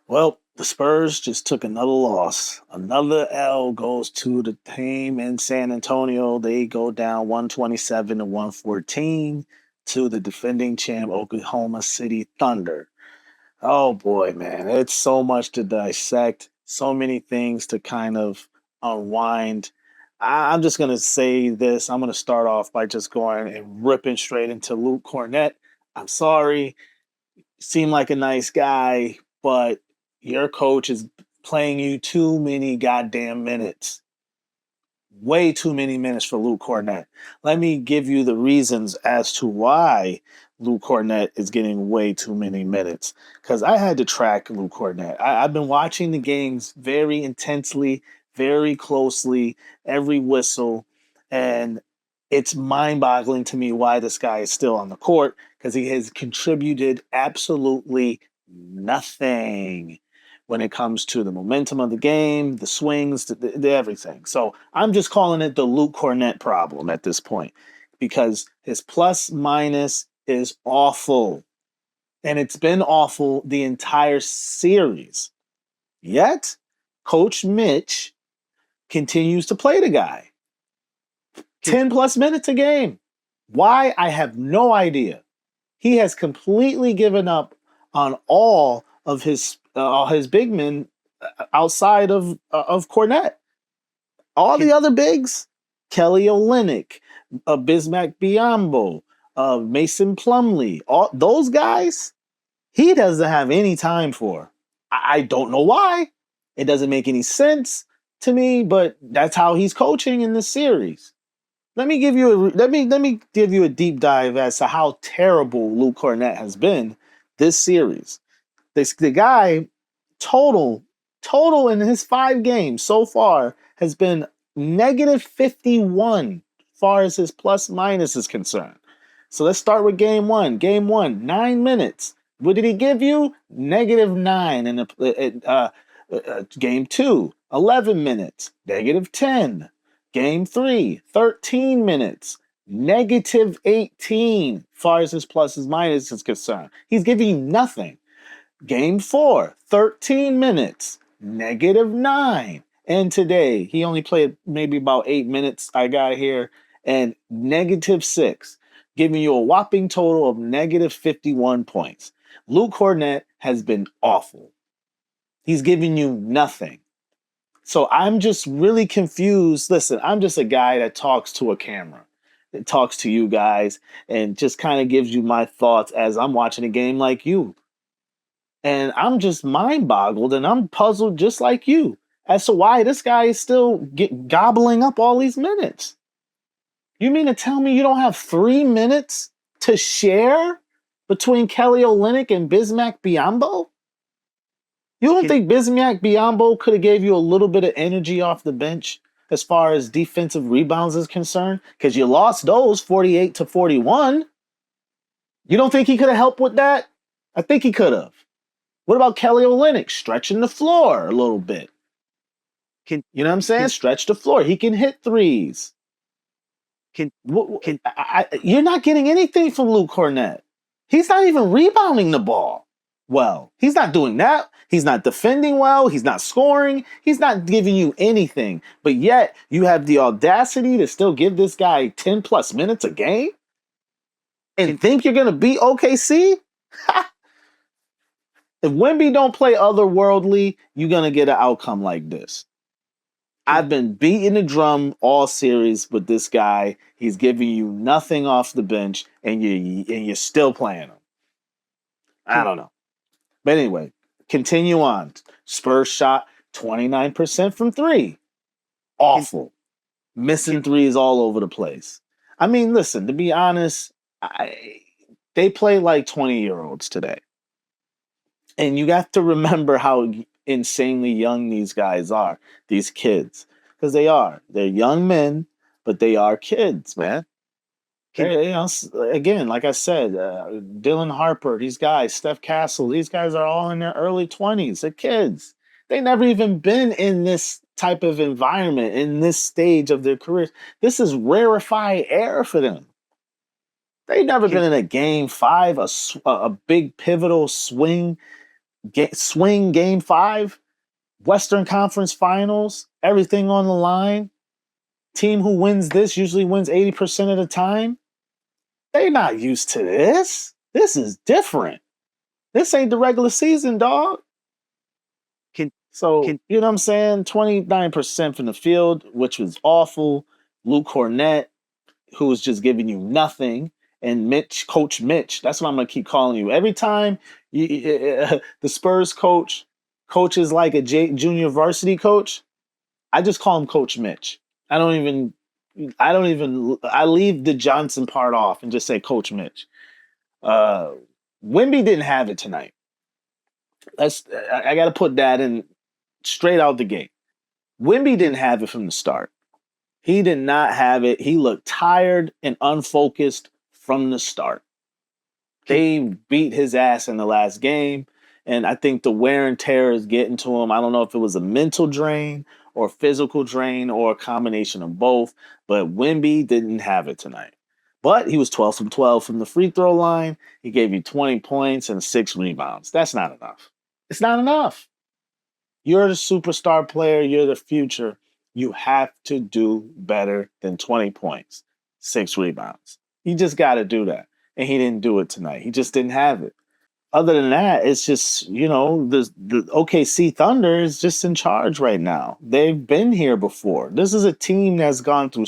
Well, the Spurs just took another loss. Another L goes to the team in San Antonio. They go down 127 to 114 to the defending champ Oklahoma City Thunder. Oh boy, man, it's so much to dissect, so many things to kind of unwind. I'm just gonna say this. I'm gonna start off by just going and ripping straight into Luke Cornett. I'm sorry, seem like a nice guy, but your coach is playing you too many goddamn minutes. Way too many minutes for Luke Cornett. Let me give you the reasons as to why Luke Cornett is getting way too many minutes. Because I had to track Luke Cornett. I've been watching the games very intensely, very closely, every whistle, and it's mind-boggling to me why this guy is still on the court because he has contributed absolutely nothing when it comes to the momentum of the game, the swings, the everything. So I'm just calling it the Luke Cornett problem at this point because his plus minus is awful. And it's been awful the entire series. Yet, Coach Mitch continues to play the guy 10 plus minutes a game. Why? I have no idea. He has completely given up on all his big men outside of Cornette. All the other bigs, Kelly Olynyk, Bismack Biyombo, Mason Plumlee, all those guys, he doesn't have any time for. I don't know why. It doesn't make any sense to me, but that's how he's coaching in this series. Let me give you a deep dive as to how terrible Luke Cornett has been this series. The guy total total in his 5 games so far has been negative 51 as far as his plus minus is concerned. So let's start with game one. Game one, 9 minutes. What did he give you? Negative nine in game two, 11 minutes, negative 10. Game three, 13 minutes, negative 18 as far as his pluses minus is concerned. He's giving you nothing. Game four, 13 minutes, negative 9. And today, he only played maybe about 8 minutes, I got here, and negative 6, giving you a whopping total of negative 51 points. Luke Cornett has been awful. He's giving you nothing. So I'm just really confused. Listen, I'm just a guy that talks to a camera, that talks to you guys, and just kind of gives you my thoughts as I'm watching a game like you. And I'm just mind boggled and I'm puzzled just like you as to why this guy is still gobbling up all these minutes. You mean to tell me you don't have 3 minutes to share between Kelly Olynyk and Bismack Biyombo? You don't think Bismack Biyombo could have gave you a little bit of energy off the bench as far as defensive rebounds is concerned? Because you lost those 48 to 41. You don't think he could have helped with that? I think he could have. What about Kelly Olynyk stretching the floor a little bit? You know what I'm saying? Stretch the floor. He can hit threes. You're not getting anything from Luke Cornett. He's not even rebounding the ball well. He's not doing that. He's not defending well. He's not scoring. He's not giving you anything. But yet, you have the audacity to still give this guy 10 plus minutes a game and think you're going to beat OKC? If Wemby don't play otherworldly, you're going to get an outcome like this. I've been beating the drum all series with this guy. He's giving you nothing off the bench, and you're still playing him. I don't know. But anyway, continue on. Spurs shot 29% from three. Awful. Missing threes all over the place. I mean, listen, to be honest, they play like 20-year-olds today. And you have to remember how insanely young these guys are, these kids. Because they are. They're young men, but they are kids, man. Again, like I said, Dylan Harper, these guys, Steph Castle, these guys are all in their early 20s. They're kids. They never even been in this type of environment, in this stage of their careers. This is rarefied air for them. They've never been in a game 5, a big pivotal swing swing game 5, Western Conference Finals, everything on the line. Team who wins this usually wins 80% of the time. They're not used to this. This is different. This ain't the regular season, dog. Can So, can you know what I'm saying? 29% from the field, which was awful. Luke Cornett, who was just giving you nothing. And Coach Mitch, that's what I'm going to keep calling you. Every time the Spurs coaches like a junior varsity coach, I just call him Coach Mitch. I leave the Johnson part off and just say Coach Mitch. Uh, Wimby didn't have it tonight. I got to put that in straight out the gate. Wimby didn't have it from the start. He did not have it. He looked tired and unfocused from the start. They beat his ass in the last game, and I think the wear and tear is getting to him. I don't know if it was a mental drain or physical drain or a combination of both, but Wimby didn't have it tonight. But he was 12 from 12 from the free throw line. He gave you 20 points and 6 rebounds. That's not enough. It's not enough. You're the superstar player. You're the future. You have to do better than 20 points, 6 rebounds. You just got to do that. And he didn't do it tonight. He just didn't have it. Other than that, it's just, the OKC Thunder is just in charge right now. They've been here before. This is a team that's gone through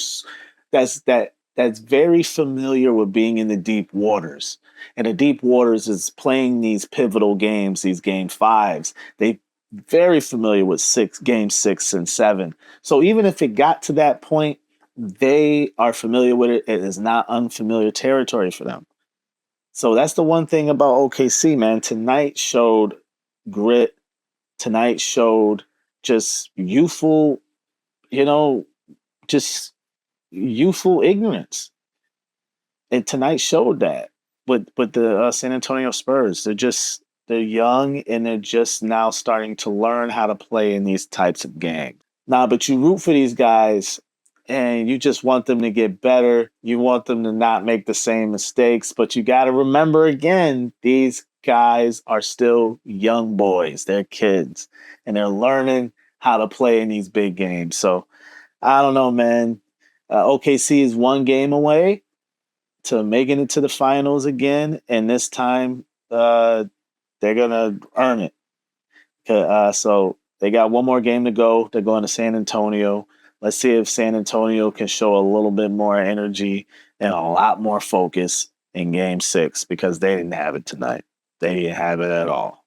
that's very familiar with being in the deep waters. And the deep waters is playing these pivotal games, these game 5s. They very familiar with game 6 and 7. So even if it got to that point, they are familiar with it. It is not unfamiliar territory for them. So that's the one thing about OKC, man. Tonight showed grit. Tonight showed just you know, just youthful ignorance. And tonight showed that with the San Antonio Spurs. They're young and they're just now starting to learn how to play in these types of games. Nah, but you root for these guys and you just want them to get better. You want them to not make the same mistakes, but you got to remember again, these guys are still young boys. They're kids and they're learning how to play in these big games. So I don't know, man. OKC is one game away to making it to the finals again, and this time they're gonna earn it. So they got one more game to go. They're going to San Antonio. Let's see if San Antonio can show a little bit more energy and a lot more focus in Game 6 because they didn't have it tonight. They didn't have it at all.